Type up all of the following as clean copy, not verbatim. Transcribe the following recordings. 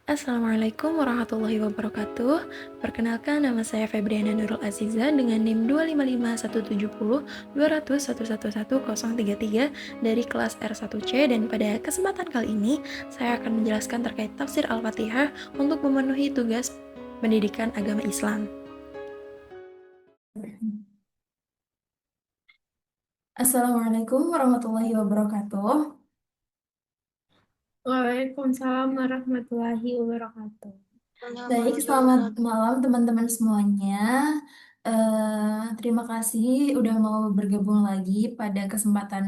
Assalamualaikum warahmatullahi wabarakatuh. Perkenalkan, nama saya Febriana Nurul Aziza dengan NIM 255170200111033 dari kelas R1C, dan pada kesempatan kali ini saya akan menjelaskan terkait tafsir Al-Fatihah untuk memenuhi tugas pendidikan agama Islam. Assalamualaikum warahmatullahi wabarakatuh. Waalaikumsalam warahmatullahi wabarakatuh. Baik, selamat malam teman-teman semuanya. Terima kasih udah mau bergabung lagi pada kesempatan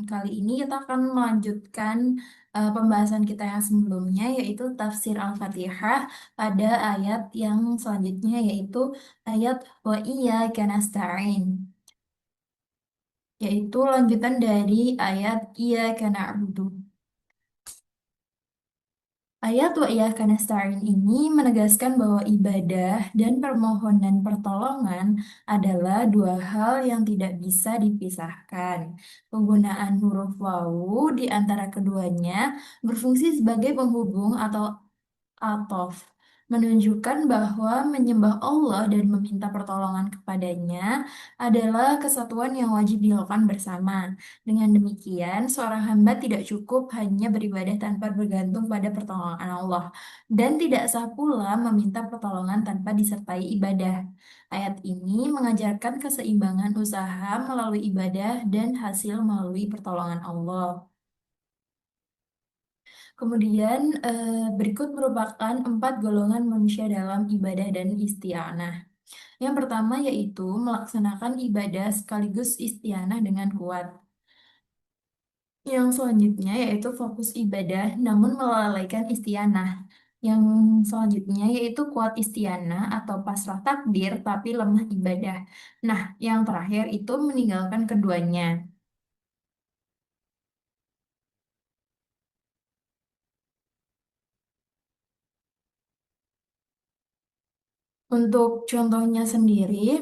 kali ini. Kita akan melanjutkan pembahasan kita yang sebelumnya, yaitu tafsir Al-Fatihah pada ayat yang selanjutnya, yaitu ayat wa iyyaka nasta'in, yaitu lanjutan dari ayat iyyaka na'budu. Ayat wa iyyaka nasta'in ini menegaskan bahwa ibadah dan permohonan pertolongan adalah dua hal yang tidak bisa dipisahkan. Penggunaan huruf wawu di antara keduanya berfungsi sebagai penghubung atau atof, menunjukkan bahwa menyembah Allah dan meminta pertolongan kepadanya adalah kesatuan yang wajib dilakukan bersama. Dengan demikian, seorang hamba tidak cukup hanya beribadah tanpa bergantung pada pertolongan Allah, dan tidak sah pula meminta pertolongan tanpa disertai ibadah. Ayat ini mengajarkan keseimbangan usaha melalui ibadah dan hasil melalui pertolongan Allah. Kemudian berikut merupakan 4 golongan manusia dalam ibadah dan isti'anah. Yang pertama yaitu melaksanakan ibadah sekaligus isti'anah dengan kuat. Yang selanjutnya yaitu fokus ibadah namun melalaikan isti'anah. Yang selanjutnya yaitu kuat isti'anah atau pasrah takbir tapi lemah ibadah. Nah, yang terakhir itu meninggalkan keduanya. Untuk contohnya sendiri,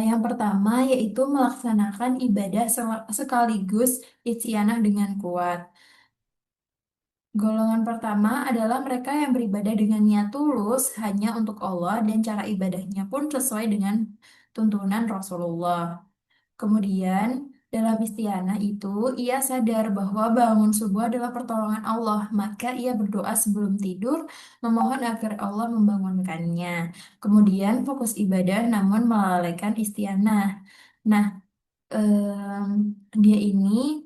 yang pertama yaitu melaksanakan ibadah sekaligus istianah dengan kuat. Golongan pertama adalah mereka yang beribadah dengan niat tulus hanya untuk Allah dan cara ibadahnya pun sesuai dengan tuntunan Rasulullah. Kemudian, dalam istianah itu, ia sadar bahwa bangun subuh adalah pertolongan Allah, maka ia berdoa sebelum tidur, memohon agar Allah membangunkannya. Kemudian, fokus ibadah namun melalaikan istianah. Nah, dia ini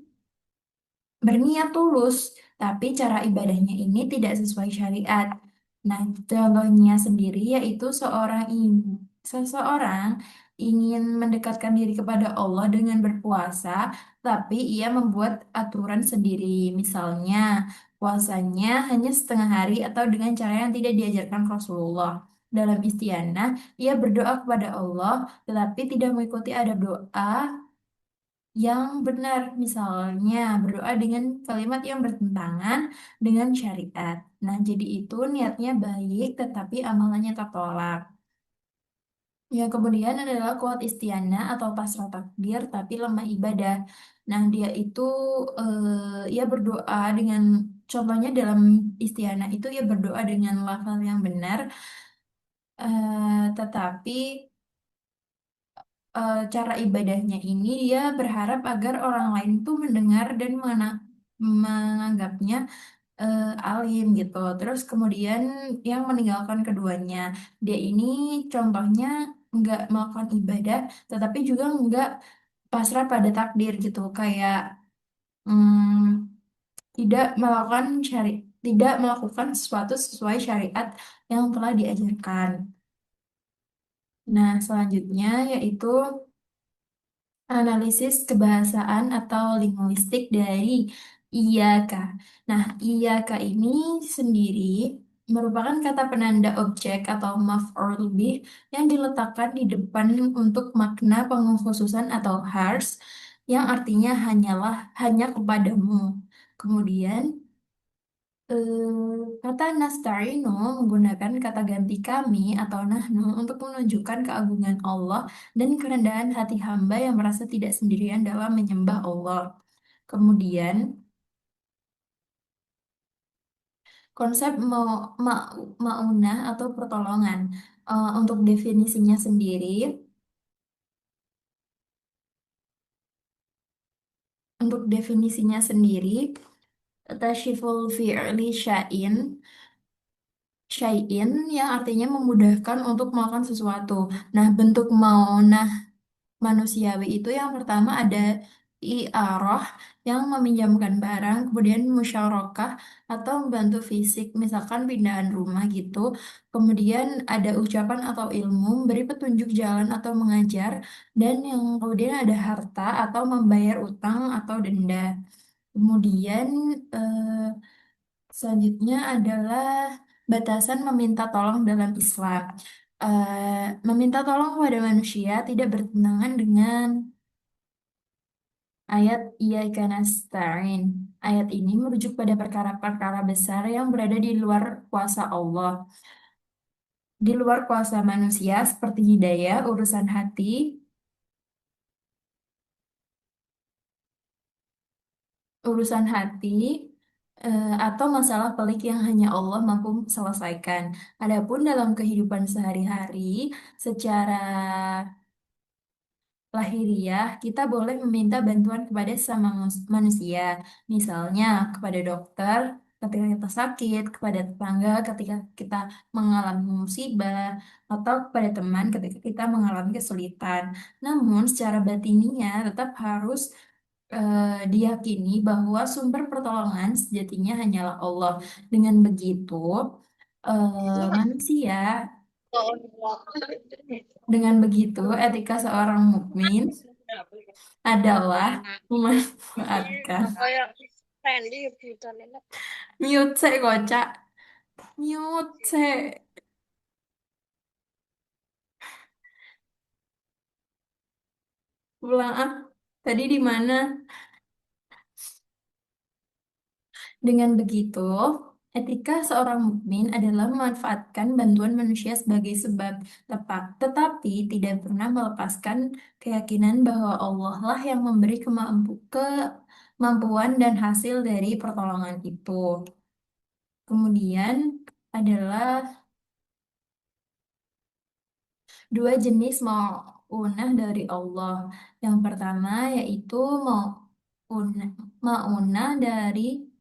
berniat tulus, tapi cara ibadahnya ini tidak sesuai syariat. Nah, contohnya sendiri yaitu seseorang ingin mendekatkan diri kepada Allah dengan berpuasa, tapi ia membuat aturan sendiri. Misalnya, puasanya hanya setengah hari atau dengan cara yang tidak diajarkan Rasulullah. Dalam istianah, ia berdoa kepada Allah, tetapi tidak mengikuti adab doa yang benar, misalnya berdoa dengan kalimat yang bertentangan dengan syariat. Nah, jadi itu niatnya baik, tetapi amalannya tertolak. Yang kemudian adalah kuat istiana atau pasrah takbir, tapi lemah ibadah. Nah, dia itu ia berdoa dengan, contohnya dalam istiana itu ia berdoa dengan lafal yang benar, tetapi cara ibadahnya ini dia berharap agar orang lain tuh mendengar dan menganggapnya alim gitu. Terus kemudian yang meninggalkan keduanya, dia ini contohnya nggak melakukan ibadah, tetapi juga nggak pasrah pada takdir gitu, kayak tidak melakukan sesuatu sesuai syariat yang telah diajarkan. Nah, selanjutnya yaitu analisis kebahasaan atau linguistik dari iyaka. Nah, iyaka ini sendiri merupakan kata penanda objek atau maf'ul bih yang diletakkan di depan untuk makna pengkhususan atau harsh yang artinya hanyalah, hanya kepadamu. Kemudian kata nasta'inu menggunakan kata ganti kami atau nahnu untuk menunjukkan keagungan Allah dan kerendahan hati hamba yang merasa tidak sendirian dalam menyembah Allah. Kemudian, Konsep maunah atau pertolongan. Untuk definisinya sendiri, untuk definisinya sendiri, tasyiful fi'li syai'in yang artinya memudahkan untuk melakukan sesuatu. Nah, bentuk maunah manusiawi itu yang pertama ada i'arah yang meminjamkan barang, kemudian musyarakah atau membantu fisik, misalkan pindahan rumah gitu. Kemudian ada ucapan atau ilmu, beri petunjuk jalan atau mengajar, dan yang kemudian ada harta atau membayar utang atau denda. Kemudian eh, selanjutnya adalah batasan meminta tolong dalam Islam. Meminta tolong kepada manusia tidak bertentangan dengan ayat Iyyaka nasta'in. Ayat ini merujuk pada perkara-perkara besar yang berada di luar kuasa Allah, di luar kuasa manusia seperti hidayah, urusan hati, atau masalah pelik yang hanya Allah mampu selesaikan. Adapun dalam kehidupan sehari-hari, secara lahiriah, kita boleh meminta bantuan kepada sesama manusia, misalnya kepada dokter ketika kita sakit, kepada tetangga ketika kita mengalami musibah, atau kepada teman ketika kita mengalami kesulitan. Namun, secara batiniah tetap harus diyakini bahwa sumber pertolongan sejatinya hanyalah Allah. Dengan begitu, manusia, dengan begitu, etika seorang mukmin adalah memanfaatkan mute saya kocak mute saya ulang tadi di mana dengan begitu etika seorang mukmin adalah memanfaatkan bantuan manusia sebagai sebab tepat tetapi tidak pernah melepaskan keyakinan bahwa Allah lah yang memberi kemampuan dan hasil dari pertolongan itu. Kemudian adalah dua jenis maunah dari Allah. Yang pertama yaitu maunah, maunah dari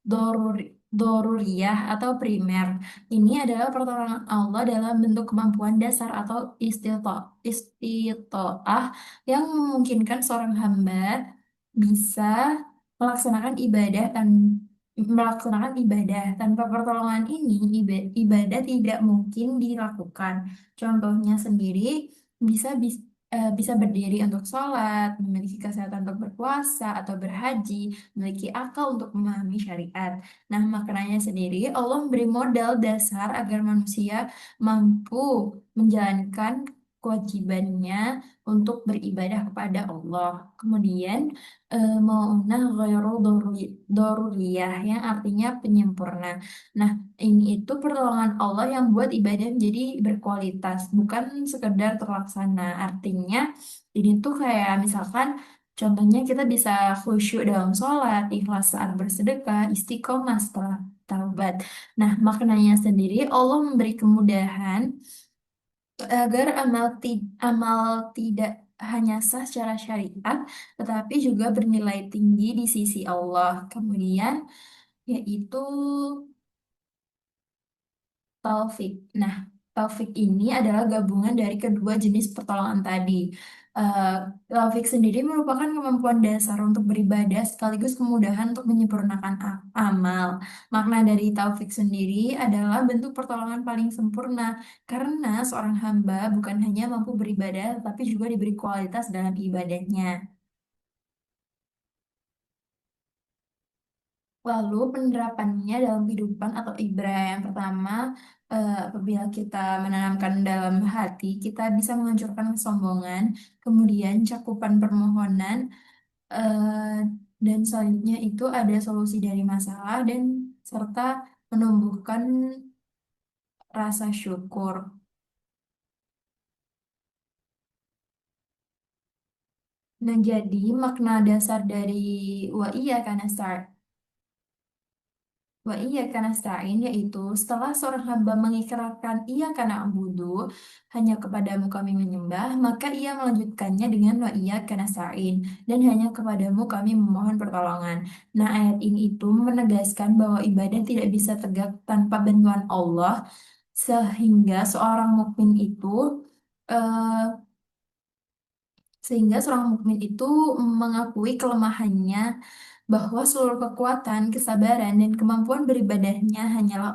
doruri, doruriyah atau primer. Ini adalah pertolongan Allah dalam bentuk kemampuan dasar atau istitoah yang memungkinkan seorang hamba bisa melaksanakan ibadah tanpa pertolongan ini ibadah tidak mungkin dilakukan. Contohnya sendiri bisa bisa berdiri untuk sholat, memiliki kesehatan untuk berpuasa atau berhaji, memiliki akal untuk memahami syariat. Nah, maknanya sendiri Allah memberi modal dasar agar manusia mampu menjalankan kewajibannya untuk beribadah kepada Allah. Kemudian maunah ghairu doruriyah yang artinya penyempurna. Nah, ini itu pertolongan Allah yang buat ibadah menjadi berkualitas, bukan sekedar terlaksana. Artinya ini tuh kayak misalkan contohnya kita bisa khusyuk dalam sholat, ikhlas saat bersedekah, istiqomah setelah taubat. Nah, maknanya sendiri Allah memberi kemudahan agar amal tidak hanya sah secara syariat, tetapi juga bernilai tinggi di sisi Allah. Kemudian yaitu taufik. Nah, taufik ini adalah gabungan dari kedua jenis pertolongan tadi. Eh, Taufik sendiri merupakan kemampuan dasar untuk beribadah sekaligus kemudahan untuk menyempurnakan amal. Makna dari taufik sendiri adalah bentuk pertolongan paling sempurna karena seorang hamba bukan hanya mampu beribadah, tapi juga diberi kualitas dalam ibadahnya. Lalu penerapannya dalam kehidupan atau ibrah yang pertama, apabila kita menanamkan dalam hati, kita bisa menghancurkan kesombongan, kemudian cakupan permohonan, eh, dan selanjutnya itu ada solusi dari masalah dan serta menumbuhkan rasa syukur. Nah, jadi makna dasar dari wa iya karena start Wa iya karena stain yaitu setelah seorang hamba mengikrarkan iya karena abudu hanya kepadamu kami menyembah, maka ia melanjutkannya dengan wa iya karena stain dan hanya kepadamu kami memohon pertolongan. Nah, ayat ini itu menegaskan bahwa ibadah tidak bisa tegak tanpa bantuan Allah, sehingga seorang mukmin itu eh, sehingga seorang mukmin itu mengakui kelemahannya bahwa seluruh kekuatan, kesabaran, dan kemampuan beribadahnya hanyalah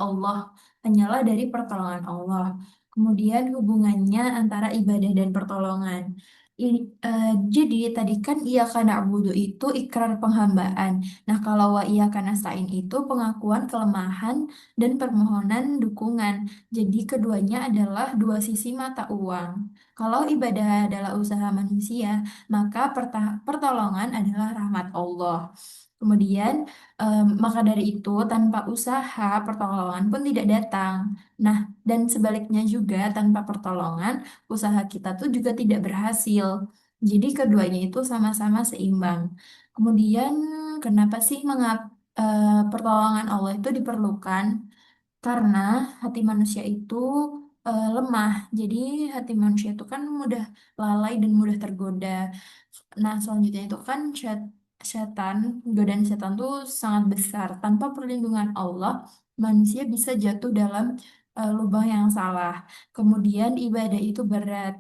dari pertolongan Allah. Kemudian hubungannya antara ibadah dan pertolongan. Jadi tadi kan iya karena abudu itu ikrar penghambaan. Nah, kalau wa iya karena stain itu pengakuan kelemahan dan permohonan dukungan. Jadi keduanya adalah dua sisi mata uang. Kalau ibadah adalah usaha manusia, maka pertolongan adalah rahmat Allah. Kemudian, maka dari itu, tanpa usaha, pertolongan pun tidak datang. Nah, dan sebaliknya juga, tanpa pertolongan, usaha kita tuh juga tidak berhasil. Jadi, keduanya itu sama-sama seimbang. Kemudian, kenapa sih pertolongan Allah itu diperlukan? Karena hati manusia itu lemah. Jadi, hati manusia itu kan mudah lalai dan mudah tergoda. Nah, selanjutnya itu kan setan, godaan setan tuh sangat besar. Tanpa perlindungan Allah, manusia bisa jatuh dalam lubang yang salah. Kemudian ibadah itu berat.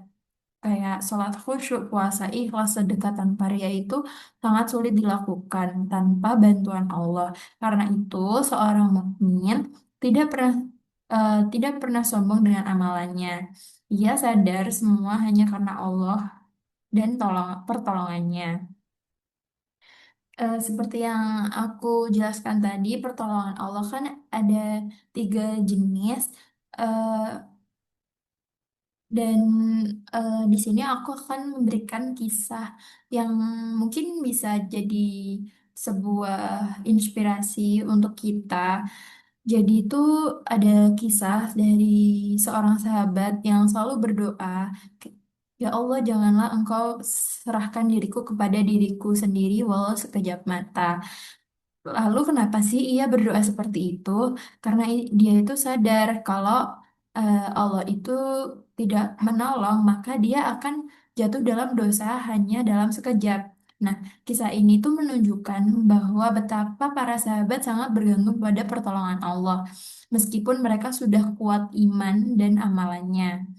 Kayak sholat khusyuk, puasa ikhlas, sedekah tanpa ria itu sangat sulit dilakukan tanpa bantuan Allah. Karena itu, seorang mukmin tidak pernah sombong dengan amalannya. Ia sadar semua hanya karena Allah dan pertolongannya. Seperti yang aku jelaskan tadi, pertolongan Allah kan ada tiga jenis. Eh, dan di sini aku akan memberikan kisah yang mungkin bisa jadi sebuah inspirasi untuk kita. Jadi itu ada kisah dari seorang sahabat yang selalu berdoa, "Ya Allah, janganlah Engkau serahkan diriku kepada diriku sendiri walau sekejap mata." Lalu kenapa sih ia berdoa seperti itu? Karena dia itu sadar kalau Allah itu tidak menolong, maka dia akan jatuh dalam dosa hanya dalam sekejap. Nah, kisah ini tuh menunjukkan bahwa betapa para sahabat sangat bergantung pada pertolongan Allah, meskipun mereka sudah kuat iman dan amalannya.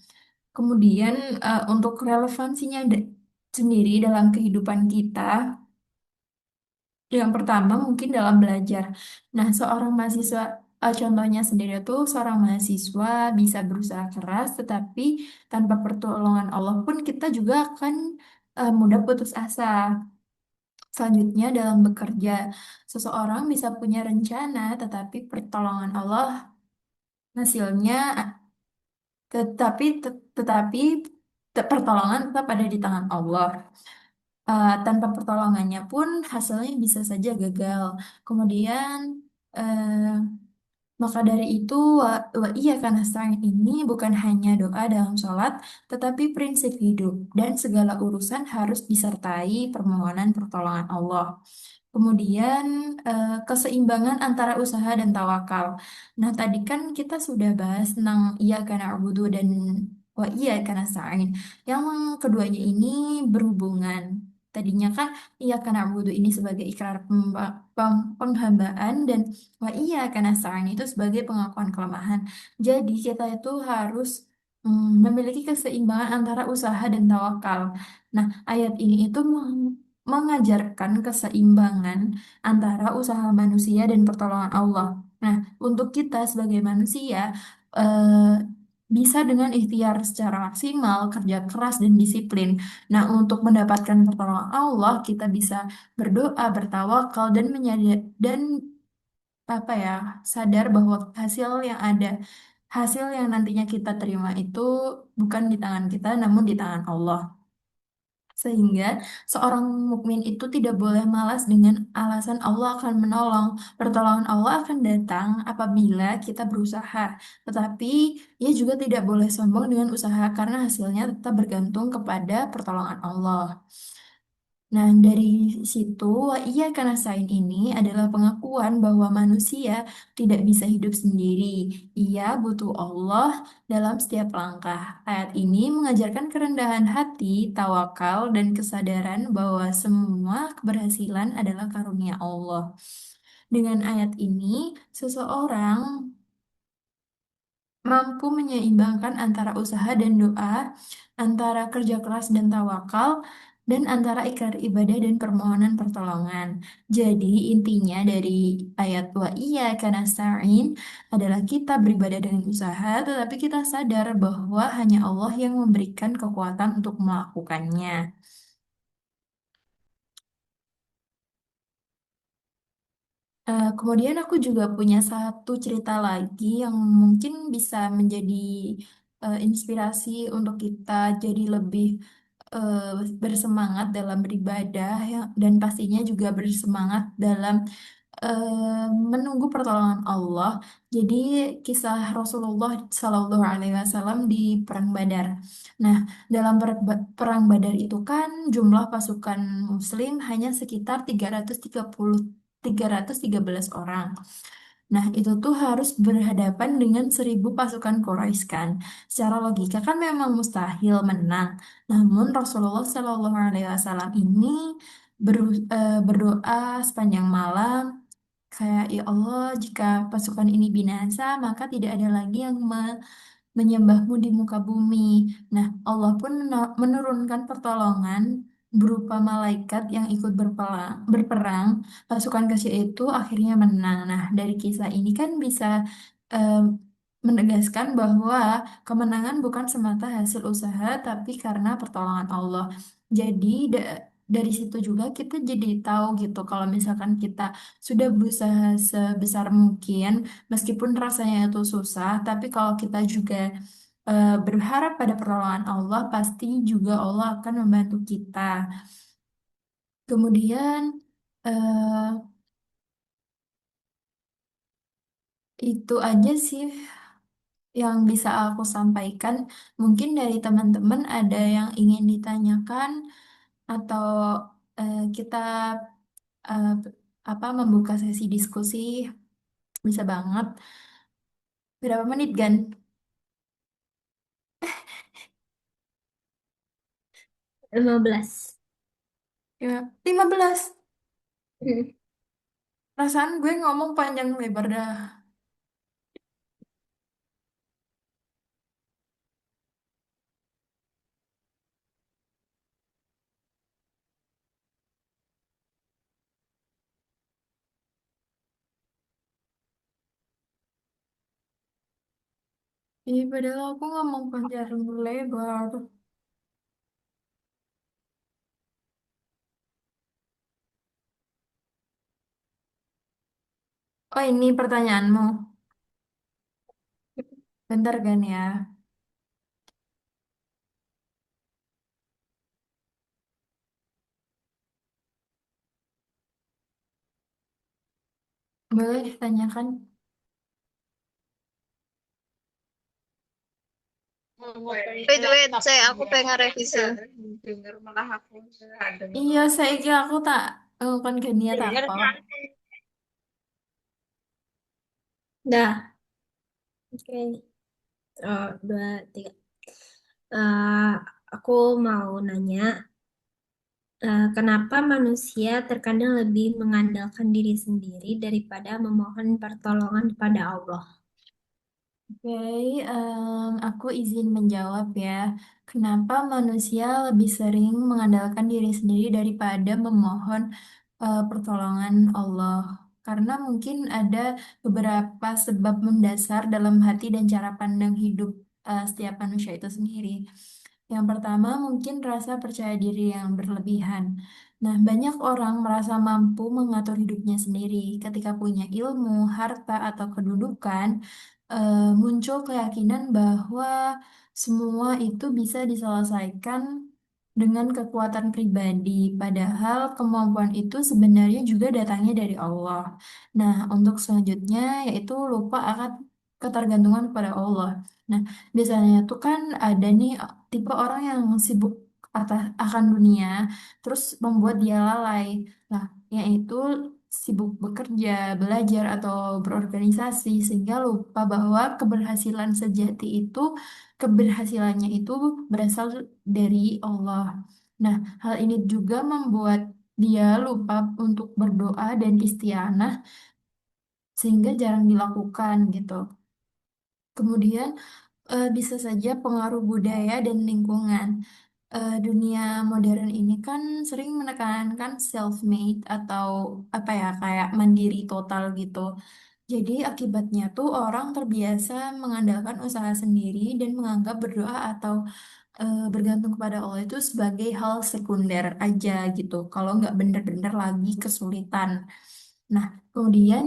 Kemudian untuk relevansinya sendiri dalam kehidupan kita, yang pertama mungkin dalam belajar. Nah, seorang mahasiswa, contohnya sendiri tuh seorang mahasiswa bisa berusaha keras, tetapi tanpa pertolongan Allah pun kita juga akan mudah putus asa. Selanjutnya dalam bekerja, seseorang bisa punya rencana, tetapi pertolongan Allah hasilnya, tetapi pertolongan tetap ada di tangan Allah. Tanpa pertolongannya pun hasilnya bisa saja gagal. Kemudian, eh, maka dari itu, wa iya karena nasta'in ini bukan hanya doa dalam sholat, tetapi prinsip hidup dan segala urusan harus disertai permohonan pertolongan Allah. Kemudian keseimbangan antara usaha dan tawakal. Nah, tadi kan kita sudah bahas tentang iya karena abudu dan wa iya karena sa'in. Yang keduanya ini berhubungan. Tadinya kan iya karena abudu ini sebagai ikrar penghambaan dan wa iya karena sa'in itu sebagai pengakuan kelemahan. Jadi kita itu harus memiliki keseimbangan antara usaha dan tawakal. Nah, ayat ini itu mengajarkan keseimbangan antara usaha manusia dan pertolongan Allah. Nah, untuk kita sebagai manusia, bisa dengan ikhtiar secara maksimal, kerja keras, dan disiplin. Nah, untuk mendapatkan pertolongan Allah, kita bisa berdoa, bertawakal, dan apa ya, sadar bahwa hasil yang nantinya kita terima itu bukan di tangan kita, namun di tangan Allah. Sehingga seorang mukmin itu tidak boleh malas dengan alasan Allah akan menolong. Pertolongan Allah akan datang apabila kita berusaha. Tetapi ia juga tidak boleh sombong dengan usaha karena hasilnya tetap bergantung kepada pertolongan Allah. Nah, dari situ, iya karena sain ini adalah pengakuan bahwa manusia tidak bisa hidup sendiri. Ia butuh Allah dalam setiap langkah. Ayat ini mengajarkan kerendahan hati, tawakal, dan kesadaran bahwa semua keberhasilan adalah karunia Allah. Dengan ayat ini, seseorang mampu menyeimbangkan antara usaha dan doa, antara kerja keras dan tawakal, dan antara ikrar ibadah dan permohonan pertolongan. Jadi intinya dari ayat wa iya karena nasta'in adalah kita beribadah dengan usaha, tetapi kita sadar bahwa hanya Allah yang memberikan kekuatan untuk melakukannya. Kemudian aku juga punya satu cerita lagi yang mungkin bisa menjadi inspirasi untuk kita jadi lebih eh, bersemangat dalam beribadah ya, dan pastinya juga bersemangat dalam menunggu pertolongan Allah. Jadi kisah Rasulullah Shallallahu Alaihi Wasallam di Perang Badar. Nah, dalam Perang Badar itu kan jumlah pasukan Muslim hanya sekitar 313 orang. Nah, itu tuh harus berhadapan dengan 1.000 pasukan Quraisy kan. Secara logika kan memang mustahil menang. Namun Rasulullah Shallallahu Alaihi Wasallam ini berdoa sepanjang malam kayak ya Allah, jika pasukan ini binasa, maka tidak ada lagi yang menyembahmu di muka bumi. Nah, Allah pun menurunkan pertolongan berupa malaikat yang ikut berperang. Pasukan kecil itu akhirnya menang. Nah, dari kisah ini kan bisa eh, menegaskan bahwa kemenangan bukan semata hasil usaha, tapi karena pertolongan Allah. Jadi, dari situ juga kita jadi tahu gitu kalau misalkan kita sudah berusaha sebesar mungkin, meskipun rasanya itu susah, tapi kalau kita juga berharap pada pertolongan Allah, pasti juga Allah akan membantu kita. Kemudian eh, itu aja sih yang bisa aku sampaikan. Mungkin dari teman-teman ada yang ingin ditanyakan atau kita eh, apa membuka sesi diskusi bisa banget. Berapa menit, Gan? 15. Ya, 15. Hmm. Perasaan gue ngomong panjang lebar dah. Iya, padahal aku ngomong panjang lebar. Oh, ini pertanyaanmu. Bentar kan ya. Boleh tanyakan? Wait, wait, saya aku pengen revisi. Iya, saya kira aku tak kan gak niat apa. Dah, oke. Dua, tiga. Eh, aku mau nanya, kenapa manusia terkadang lebih mengandalkan diri sendiri daripada memohon pertolongan kepada Allah? Oke, aku izin menjawab ya. Kenapa manusia lebih sering mengandalkan diri sendiri daripada memohon pertolongan Allah? Karena mungkin ada beberapa sebab mendasar dalam hati dan cara pandang hidup setiap manusia itu sendiri. Yang pertama mungkin rasa percaya diri yang berlebihan. Nah, banyak orang merasa mampu mengatur hidupnya sendiri ketika punya ilmu, harta, atau kedudukan muncul keyakinan bahwa semua itu bisa diselesaikan dengan kekuatan pribadi, padahal kemampuan itu sebenarnya juga datangnya dari Allah. Nah, untuk selanjutnya yaitu lupa akan ketergantungan kepada Allah. Nah, biasanya tuh kan ada nih tipe orang yang sibuk akan dunia, terus membuat dia lalai. Nah, yaitu sibuk bekerja, belajar, atau berorganisasi, sehingga lupa bahwa keberhasilannya itu berasal dari Allah. Nah, hal ini juga membuat dia lupa untuk berdoa dan istianah, sehingga jarang dilakukan gitu. Kemudian bisa saja pengaruh budaya dan lingkungan. Dunia modern ini kan sering menekankan self-made atau apa ya, kayak mandiri total gitu. Jadi akibatnya tuh orang terbiasa mengandalkan usaha sendiri dan menganggap berdoa atau bergantung kepada Allah itu sebagai hal sekunder aja gitu. Kalau nggak bener-bener lagi kesulitan. Nah, kemudian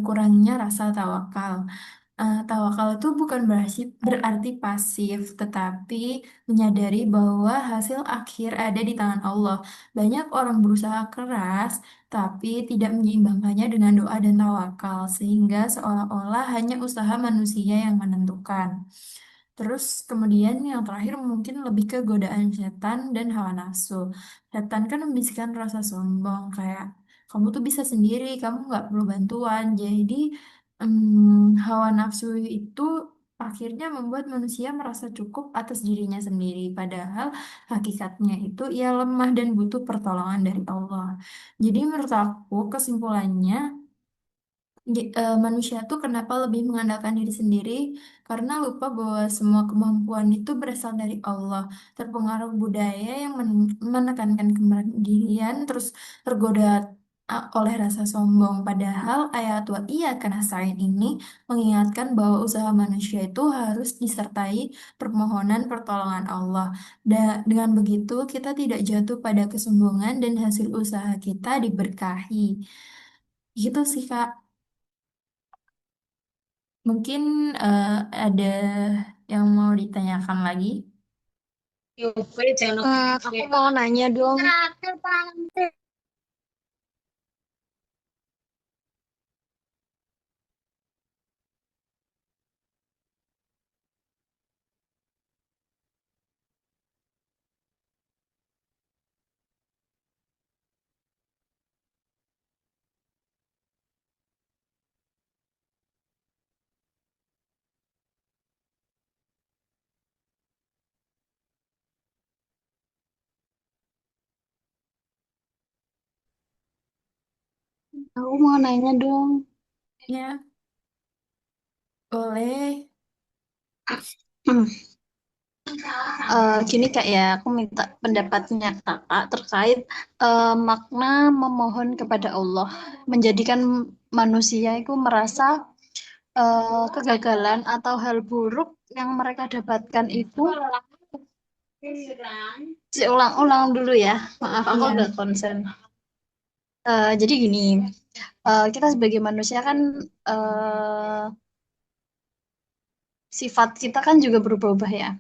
kurangnya rasa tawakal. Tawakal itu bukan berarti pasif, tetapi menyadari bahwa hasil akhir ada di tangan Allah. Banyak orang berusaha keras, tapi tidak menyeimbangkannya dengan doa dan tawakal, sehingga seolah-olah hanya usaha manusia yang menentukan. Terus kemudian yang terakhir mungkin lebih ke godaan setan dan hawa nafsu. Setan kan membisikkan rasa sombong, kayak kamu tuh bisa sendiri, kamu nggak perlu bantuan. Jadi hawa nafsu itu akhirnya membuat manusia merasa cukup atas dirinya sendiri. Padahal hakikatnya itu ia lemah dan butuh pertolongan dari Allah. Jadi menurut aku kesimpulannya, manusia tuh kenapa lebih mengandalkan diri sendiri? Karena lupa bahwa semua kemampuan itu berasal dari Allah. Terpengaruh budaya yang menekankan kemandirian, terus tergoda oleh rasa sombong. Padahal ayat wa iya karena sain ini mengingatkan bahwa usaha manusia itu harus disertai permohonan pertolongan Allah. Dengan begitu kita tidak jatuh pada kesombongan dan hasil usaha kita diberkahi. Gitu sih, Kak. Mungkin eh, ada yang mau ditanyakan lagi? Aku mau nanya dong. Aku mau nanya dong. Ya, boleh. Hmm. Gini Kak ya, aku minta pendapatnya Kakak terkait makna memohon kepada Allah, menjadikan manusia itu merasa kegagalan atau hal buruk yang mereka dapatkan itu. Saya ulang-ulang dulu ya, maaf aku Iya, agak konsen. Jadi gini, kita sebagai manusia kan eh, sifat kita kan juga berubah-ubah ya.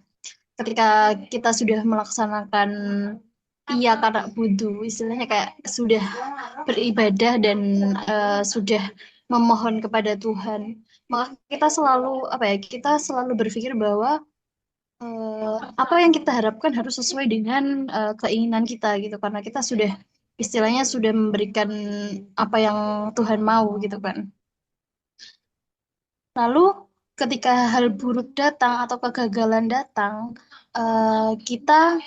Ketika kita sudah melaksanakan iya karena butuh, istilahnya kayak sudah beribadah dan sudah memohon kepada Tuhan, maka kita selalu apa ya, kita selalu berpikir bahwa apa yang kita harapkan harus sesuai dengan keinginan kita gitu, karena kita sudah istilahnya sudah memberikan apa yang Tuhan mau gitu kan. Lalu ketika hal buruk datang atau kegagalan datang, kita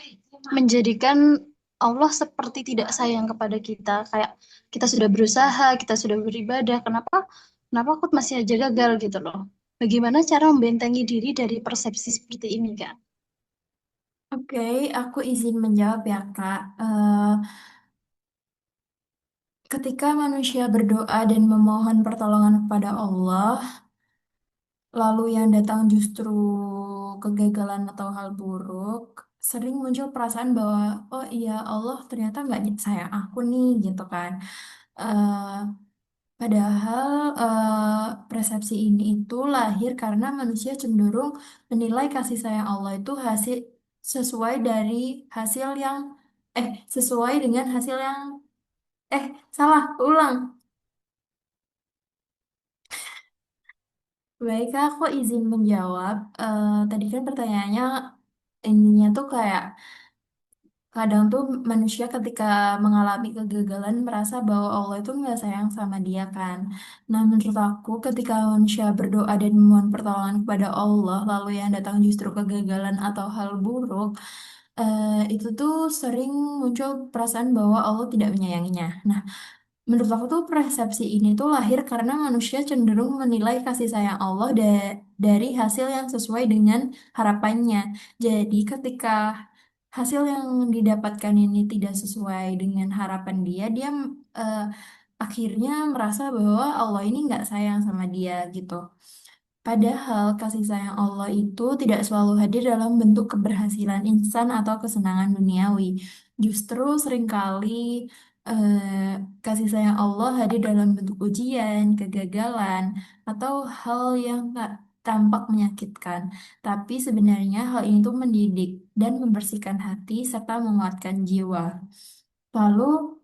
menjadikan Allah seperti tidak sayang kepada kita. Kayak kita sudah berusaha, kita sudah beribadah, kenapa kenapa aku masih aja gagal gitu loh. Bagaimana cara membentengi diri dari persepsi seperti ini, Kak? oke, aku izin menjawab ya, Kak. Ketika manusia berdoa dan memohon pertolongan kepada Allah, lalu yang datang justru kegagalan atau hal buruk, sering muncul perasaan bahwa, oh iya, Allah ternyata nggak sayang aku nih, gitu kan. Eh, Padahal persepsi ini itu lahir karena manusia cenderung menilai kasih sayang Allah itu sesuai dari hasil yang sesuai dengan hasil yang eh salah ulang. Baik, Kak, aku izin menjawab. Tadi kan pertanyaannya intinya tuh kayak Kadang tuh manusia ketika mengalami kegagalan merasa bahwa Allah itu nggak sayang sama dia kan. Nah, menurut aku ketika manusia berdoa dan memohon pertolongan kepada Allah, lalu yang datang justru kegagalan atau hal buruk, itu tuh sering muncul perasaan bahwa Allah tidak menyayanginya. Nah, menurut aku tuh persepsi ini tuh lahir karena manusia cenderung menilai kasih sayang Allah dari hasil yang sesuai dengan harapannya. Jadi ketika hasil yang didapatkan ini tidak sesuai dengan harapan dia, dia eh, akhirnya merasa bahwa Allah ini nggak sayang sama dia gitu. Padahal kasih sayang Allah itu tidak selalu hadir dalam bentuk keberhasilan insan atau kesenangan duniawi. Justru seringkali kasih sayang Allah hadir dalam bentuk ujian, kegagalan, atau hal yang tak tampak menyakitkan. Tapi sebenarnya hal ini tuh mendidik dan membersihkan hati serta menguatkan jiwa. Lalu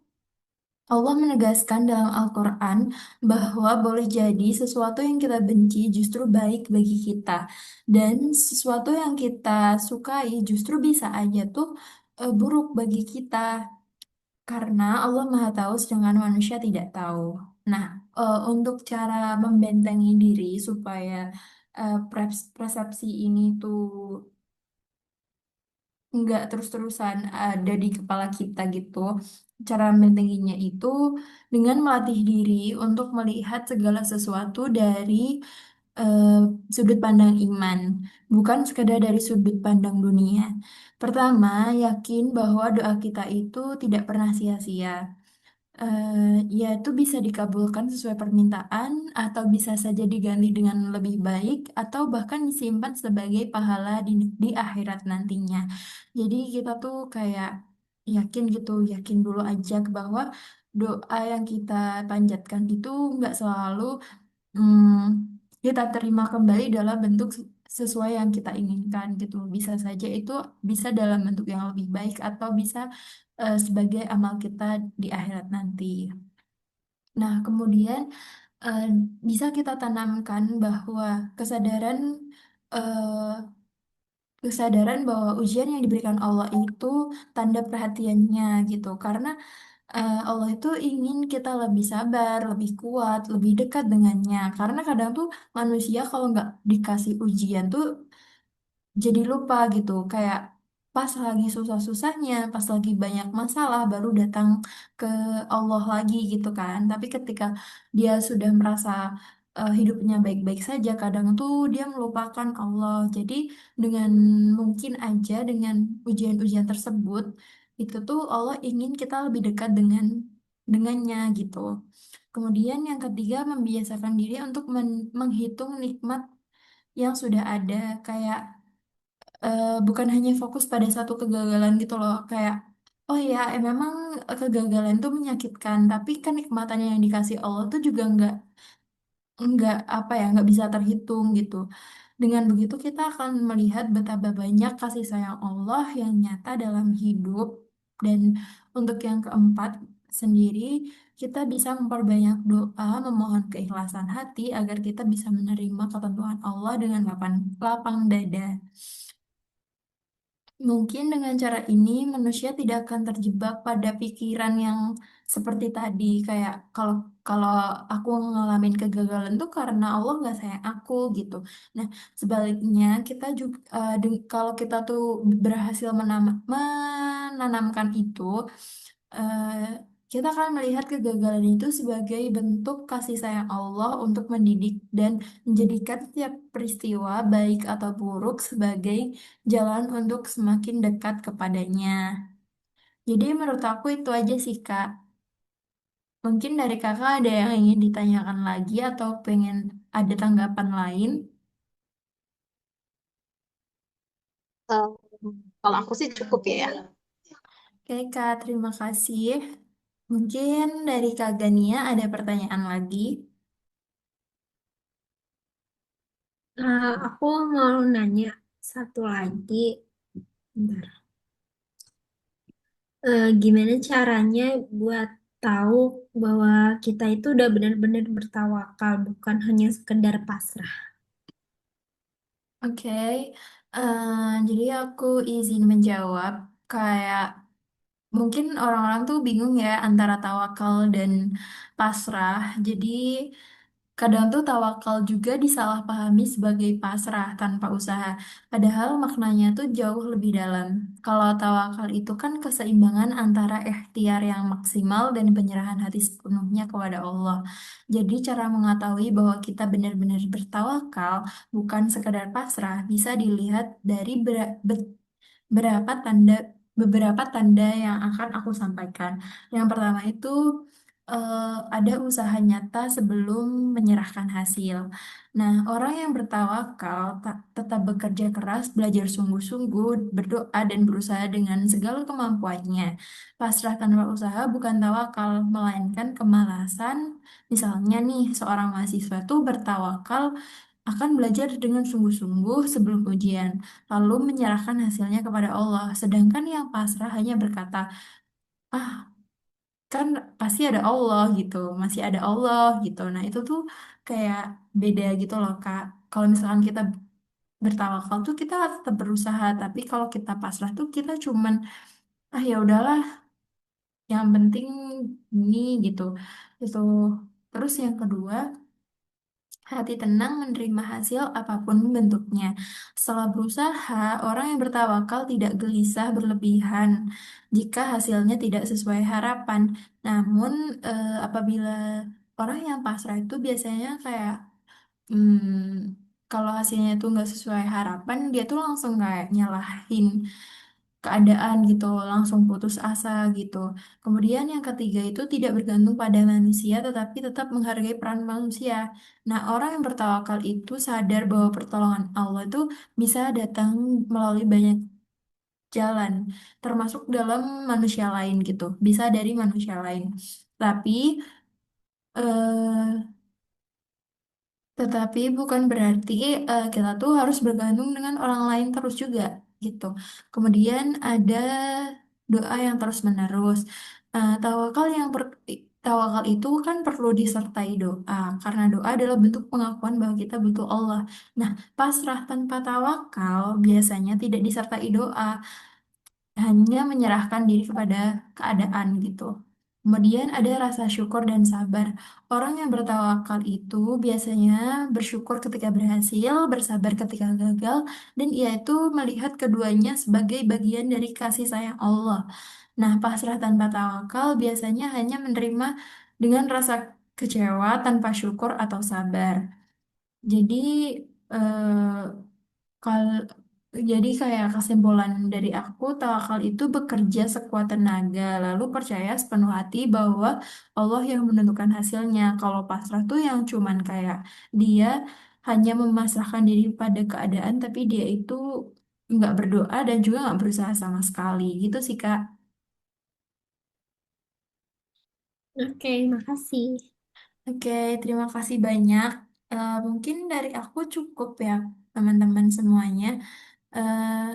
Allah menegaskan dalam Al-Quran bahwa boleh jadi sesuatu yang kita benci justru baik bagi kita. Dan sesuatu yang kita sukai justru bisa aja tuh buruk bagi kita. Karena Allah Maha Tahu sedangkan manusia tidak tahu. Nah, untuk cara membentengi diri supaya persepsi ini tuh nggak terus-terusan ada di kepala kita gitu. Cara membentenginya itu dengan melatih diri untuk melihat segala sesuatu dari eh, sudut pandang iman, bukan sekadar dari sudut pandang dunia. Pertama, yakin bahwa doa kita itu tidak pernah sia-sia. Ya, itu bisa dikabulkan sesuai permintaan, atau bisa saja diganti dengan lebih baik, atau bahkan disimpan sebagai pahala di akhirat nantinya. Jadi kita tuh kayak yakin gitu, yakin dulu aja bahwa doa yang kita panjatkan itu nggak selalu kita terima kembali dalam bentuk sesuai yang kita inginkan gitu. Bisa saja itu bisa dalam bentuk yang lebih baik atau bisa sebagai amal kita di akhirat nanti. Nah, kemudian eh, bisa kita tanamkan bahwa kesadaran eh, kesadaran bahwa ujian yang diberikan Allah itu tanda perhatiannya gitu. Karena Allah itu ingin kita lebih sabar, lebih kuat, lebih dekat dengannya. Karena kadang tuh manusia kalau nggak dikasih ujian tuh jadi lupa gitu. Kayak pas lagi susah-susahnya, pas lagi banyak masalah, baru datang ke Allah lagi gitu kan. Tapi ketika dia sudah merasa hidupnya baik-baik saja, kadang tuh dia melupakan Allah. Jadi dengan mungkin aja dengan ujian-ujian tersebut, itu tuh Allah ingin kita lebih dekat dengannya gitu. Kemudian yang ketiga, membiasakan diri untuk menghitung nikmat yang sudah ada, kayak bukan hanya fokus pada satu kegagalan gitu loh, kayak oh ya memang kegagalan itu menyakitkan, tapi kan nikmatannya yang dikasih Allah tuh juga nggak apa ya, nggak bisa terhitung gitu. Dengan begitu kita akan melihat betapa banyak kasih sayang Allah yang nyata dalam hidup. Dan untuk yang keempat sendiri, kita bisa memperbanyak doa, memohon keikhlasan hati agar kita bisa menerima ketentuan Allah dengan lapang dada. Mungkin dengan cara ini manusia tidak akan terjebak pada pikiran yang seperti tadi, kayak kalau kalau aku ngalamin kegagalan tuh karena Allah nggak sayang aku gitu. Nah, sebaliknya kita juga kalau kita tuh berhasil menanamkan itu, eh, kita akan melihat kegagalan itu sebagai bentuk kasih sayang Allah untuk mendidik dan menjadikan setiap peristiwa baik atau buruk sebagai jalan untuk semakin dekat kepadanya. Jadi menurut aku itu aja sih Kak. Mungkin dari Kakak ada yang ingin ditanyakan lagi atau pengen ada tanggapan lain? Eh, Kalau aku sih cukup ya. Oke Kak, terima kasih. Mungkin dari Kak Gania ada pertanyaan lagi. Aku mau nanya satu lagi. Bentar. Gimana caranya buat tahu bahwa kita itu udah benar-benar bertawakal, bukan hanya sekedar pasrah? Oke, jadi aku izin menjawab kayak Mungkin orang-orang tuh bingung ya antara tawakal dan pasrah. Jadi kadang tuh tawakal juga disalahpahami sebagai pasrah tanpa usaha. Padahal maknanya tuh jauh lebih dalam. Kalau tawakal itu kan keseimbangan antara ikhtiar yang maksimal dan penyerahan hati sepenuhnya kepada Allah. Jadi cara mengetahui bahwa kita benar-benar bertawakal bukan sekadar pasrah bisa dilihat dari berapa tanda beberapa tanda yang akan aku sampaikan. Yang pertama itu ada usaha nyata sebelum menyerahkan hasil. Nah, orang yang bertawakal tetap bekerja keras, belajar sungguh-sungguh, berdoa dan berusaha dengan segala kemampuannya. Pasrah tanpa usaha bukan tawakal, melainkan kemalasan. Misalnya nih, seorang mahasiswa tuh bertawakal akan belajar dengan sungguh-sungguh sebelum ujian lalu menyerahkan hasilnya kepada Allah. Sedangkan yang pasrah hanya berkata, ah kan pasti ada Allah gitu, masih ada Allah gitu. Nah itu tuh kayak beda gitu loh Kak. Kalau misalkan kita bertawakal tuh kita tetap berusaha, tapi kalau kita pasrah tuh kita cuman, ah ya udahlah, yang penting ini gitu. Itu. Terus yang kedua, hati tenang menerima hasil apapun bentuknya. Setelah berusaha, orang yang bertawakal tidak gelisah berlebihan jika hasilnya tidak sesuai harapan. Namun, apabila orang yang pasrah itu biasanya kayak, kalau hasilnya itu nggak sesuai harapan, dia tuh langsung kayak nyalahin keadaan gitu, langsung putus asa gitu. Kemudian yang ketiga itu tidak bergantung pada manusia, tetapi tetap menghargai peran manusia. Nah, orang yang bertawakal itu sadar bahwa pertolongan Allah itu bisa datang melalui banyak jalan, termasuk dalam manusia lain gitu, bisa dari manusia lain. Tapi eh, tetapi bukan berarti kita tuh harus bergantung dengan orang lain terus juga gitu. Kemudian ada doa yang terus-menerus. Tawakal itu kan perlu disertai doa karena doa adalah bentuk pengakuan bahwa kita butuh Allah. Nah, pasrah tanpa tawakal biasanya tidak disertai doa, hanya menyerahkan diri kepada keadaan gitu. Kemudian ada rasa syukur dan sabar. Orang yang bertawakal itu biasanya bersyukur ketika berhasil, bersabar ketika gagal, dan ia itu melihat keduanya sebagai bagian dari kasih sayang Allah. Nah, pasrah tanpa tawakal biasanya hanya menerima dengan rasa kecewa tanpa syukur atau sabar. Jadi, eh, Kal jadi kayak kesimpulan dari aku, tawakal itu bekerja sekuat tenaga, lalu percaya sepenuh hati bahwa Allah yang menentukan hasilnya. Kalau pasrah tuh yang cuman kayak dia hanya memasrahkan diri pada keadaan, tapi dia itu nggak berdoa dan juga nggak berusaha sama sekali. Gitu sih, Kak. Oke, makasih. Oke, terima kasih banyak. Mungkin dari aku cukup ya, teman-teman semuanya. Eh,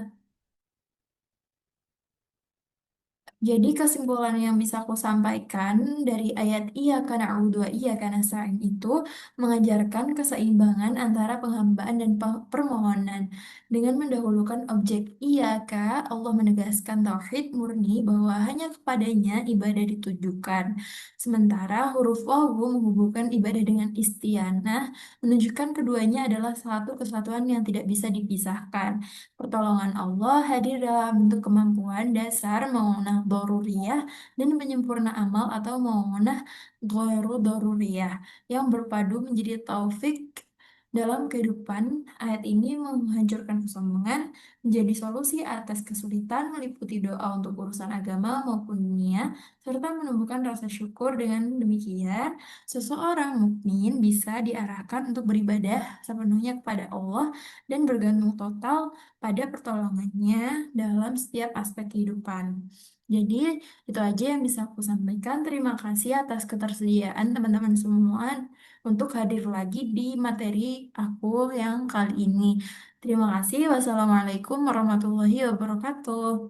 Jadi kesimpulan yang bisa aku sampaikan dari ayat iya karena wa iya karena sa'in itu mengajarkan keseimbangan antara penghambaan dan permohonan. Dengan mendahulukan objek iya kak, Allah menegaskan tauhid murni bahwa hanya kepadanya ibadah ditujukan. Sementara huruf wawu menghubungkan ibadah dengan istianah, menunjukkan keduanya adalah satu kesatuan yang tidak bisa dipisahkan. Pertolongan Allah hadir dalam bentuk kemampuan dasar memenuhi doruriyah dan penyempurna amal atau memenuhi ghairu doruriyah yang berpadu menjadi taufik dalam kehidupan. Ayat ini menghancurkan kesombongan, menjadi solusi atas kesulitan, meliputi doa untuk urusan agama maupun dunia, serta menumbuhkan rasa syukur. Dengan demikian, seseorang mukmin bisa diarahkan untuk beribadah sepenuhnya kepada Allah dan bergantung total pada pertolongannya dalam setiap aspek kehidupan. Jadi, itu aja yang bisa aku sampaikan. Terima kasih atas ketersediaan teman-teman semua untuk hadir lagi di materi aku yang kali ini. Terima kasih. Wassalamualaikum warahmatullahi wabarakatuh.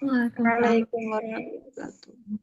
Waalaikumsalam. Waalaikumsalam warahmatullahi wabarakatuh.